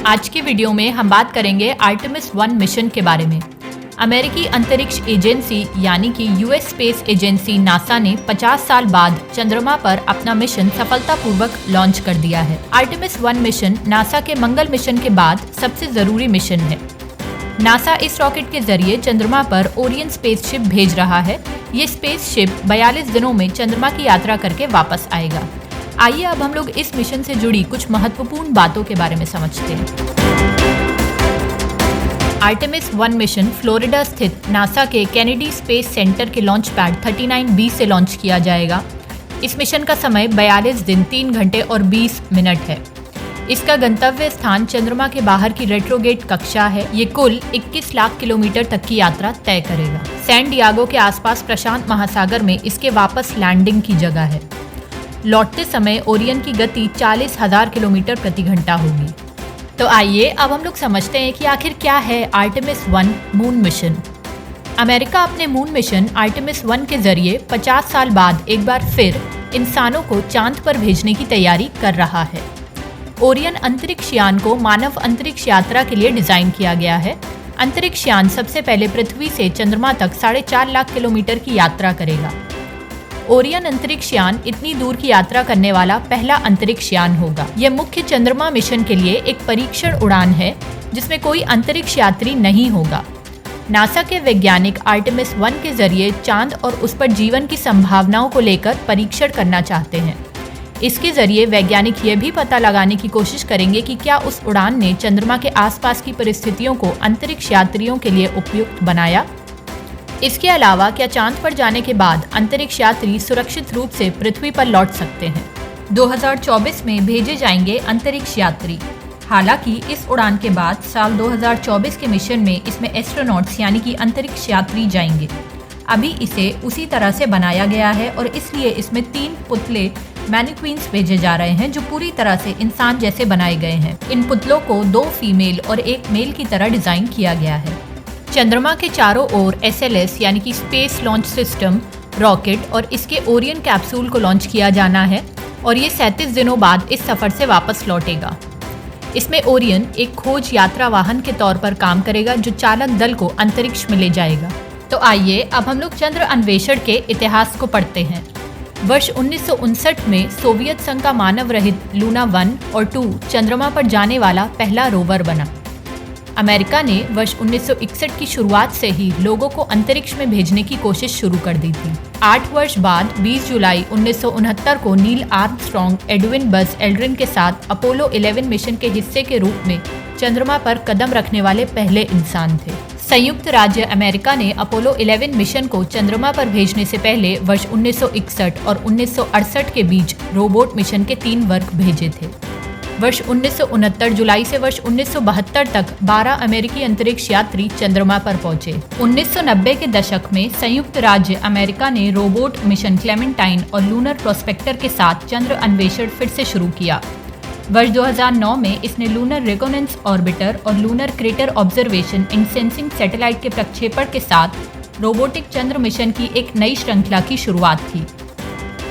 आज के वीडियो में हम बात करेंगे आर्टेमिस 1 मिशन के बारे में। अमेरिकी अंतरिक्ष एजेंसी यानी कि यूएस स्पेस एजेंसी नासा ने 50 साल बाद चंद्रमा पर अपना मिशन सफलतापूर्वक लॉन्च कर दिया है। आर्टेमिस 1 मिशन नासा के मंगल मिशन के बाद सबसे जरूरी मिशन है। नासा इस रॉकेट के जरिए चंद्रमा पर ओरियन स्पेसशिप भेज रहा है। ये स्पेसशिप 42 दिनों में चंद्रमा की यात्रा करके वापस आएगा। आइए अब हम लोग इस मिशन से जुड़ी कुछ महत्वपूर्ण बातों के बारे में समझते हैं। आर्टेमिस 1 मिशन फ्लोरिडा स्थित नासा के केनेडी स्पेस सेंटर के लॉन्च पैड 39B से लॉन्च किया जाएगा। इस मिशन का समय 42 दिन 3 घंटे और 20 मिनट है। इसका गंतव्य स्थान चंद्रमा के बाहर की रेट्रोगेट कक्षा है। ये कुल 21 लाख किलोमीटर तक की यात्रा तय करेगा। सैन डियागो के आसपास प्रशांत महासागर में इसके वापस लैंडिंग की जगह है। लौटते समय ओरियन की गति 40,000 किलोमीटर प्रति घंटा होगी। तो आइए अब हम लोग समझते हैं कि आखिर क्या है आर्टेमिस 1 मून मिशन। अमेरिका अपने मून मिशन आर्टेमिस 1 के जरिए 50 साल बाद एक बार फिर इंसानों को चांद पर भेजने की तैयारी कर रहा है। ओरियन अंतरिक्ष यान को मानव अंतरिक्ष यात्रा के लिए डिजाइन किया गया है। अंतरिक्ष यान सबसे पहले पृथ्वी से चंद्रमा तक 4.5 लाख किलोमीटर की यात्रा करेगा। ओरियन अंतरिक्ष यान इतनी दूर की यात्रा करने वाला पहला अंतरिक्ष यान होगा। यह मुख्य चंद्रमा मिशन के लिए एक परीक्षण उड़ान है जिसमें कोई अंतरिक्ष यात्री नहीं होगा। नासा के वैज्ञानिक आर्टेमिस 1 के जरिए चांद और उस पर जीवन की संभावनाओं को लेकर परीक्षण करना चाहते हैं। इसके जरिए वैज्ञानिक यह भी पता लगाने की कोशिश करेंगे कि क्या उस उड़ान ने चंद्रमा के आसपास की परिस्थितियों को अंतरिक्ष यात्रियों के लिए उपयुक्त बनाया। इसके अलावा क्या चांद पर जाने के बाद अंतरिक्ष यात्री सुरक्षित रूप से पृथ्वी पर लौट सकते हैं। 2024 में भेजे जाएंगे अंतरिक्ष यात्री। हालांकि इस उड़ान के बाद साल 2024 के मिशन में इसमें एस्ट्रोनॉट्स यानी कि अंतरिक्ष यात्री जाएंगे। अभी इसे उसी तरह से बनाया गया है और इसलिए इसमें 3 पुतले मैनिक्विन्स भेजे जा रहे हैं जो पूरी तरह से इंसान जैसे बनाए गए हैं। इन पुतलों को 2 फीमेल और 1 मेल की तरह डिजाइन किया गया है। चंद्रमा के चारों ओर SLS यानी कि स्पेस लॉन्च सिस्टम रॉकेट और इसके ओरियन कैप्सूल को लॉन्च किया जाना है और ये 37 दिनों बाद इस सफर से वापस लौटेगा। इसमें ओरियन एक खोज यात्रा वाहन के तौर पर काम करेगा जो चालक दल को अंतरिक्ष में ले जाएगा। तो आइए अब हम लोग चंद्र अन्वेषण के इतिहास को पढ़ते हैं। वर्ष 1959 में सोवियत संघ का मानव रहित लूना 1 और 2 चंद्रमा पर जाने वाला पहला रोवर बना। अमेरिका ने वर्ष 1961 की शुरुआत से ही लोगों को अंतरिक्ष में भेजने की कोशिश शुरू कर दी थी। 8 वर्ष बाद 20 जुलाई 1969 को Neil Armstrong Edwin Buzz Aldrin के साथ अपोलो 11 मिशन के हिस्से के रूप में चंद्रमा पर कदम रखने वाले पहले इंसान थे। संयुक्त राज्य अमेरिका ने अपोलो 11 मिशन को चंद्रमा पर भेजने से पहले वर्ष 1961 और 1968 के बीच रोबोट मिशन के 3 वर्ग भेजे थे। वर्ष 1969 जुलाई से वर्ष 1972 तक 12 अमेरिकी अंतरिक्ष यात्री चंद्रमा पर पहुंचे। 1990 के दशक में संयुक्त राज्य अमेरिका ने रोबोट मिशन क्लेमेंटाइन और लूनर प्रोस्पेक्टर के साथ चंद्र अन्वेषण फिर से शुरू किया। वर्ष 2009 में इसने लूनर रेकोनेंस ऑर्बिटर और lunar crater observation and sensing satellite के प्रक्षेपण के साथ रोबोटिक चंद्र मिशन की एक नई श्रृंखला की शुरुआत की।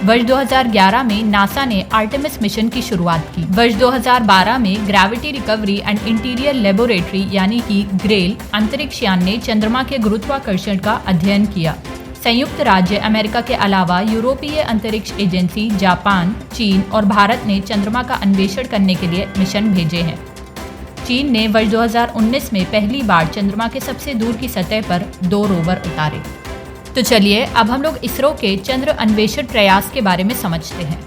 वर्ष 2011 में नासा ने आर्टेमिस मिशन की शुरुआत की। वर्ष 2012 में gravity recovery and interior laboratory यानी कि ग्रेल अंतरिक्ष यान ने चंद्रमा के गुरुत्वाकर्षण का अध्ययन किया। संयुक्त राज्य अमेरिका के अलावा यूरोपीय अंतरिक्ष एजेंसी, जापान, चीन और भारत ने चंद्रमा का अन्वेषण करने के लिए मिशन भेजे हैं। चीन ने वर्ष 2019 में पहली बार चंद्रमा के सबसे दूर की सतह पर 2 रोवर उतारे। तो चलिए अब हम लोग इसरो के चंद्र अन्वेषण प्रयास के बारे में समझते हैं।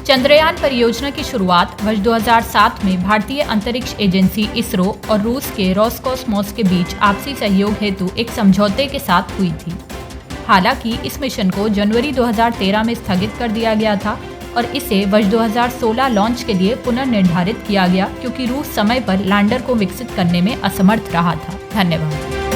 चंद्रयान परियोजना की शुरुआत वर्ष 2007 में भारतीय अंतरिक्ष एजेंसी इसरो और रूस के रोसकोसमोस के बीच आपसी सहयोग हेतु एक समझौते के साथ हुई थी। हालांकि इस मिशन को जनवरी 2013 में स्थगित कर दिया गया था और इसे वर्ष 2016 लॉन्च के लिए पुनर्निर्धारित किया गया क्योंकि रूस समय पर लैंडर को विकसित करने में असमर्थ रहा था। धन्यवाद।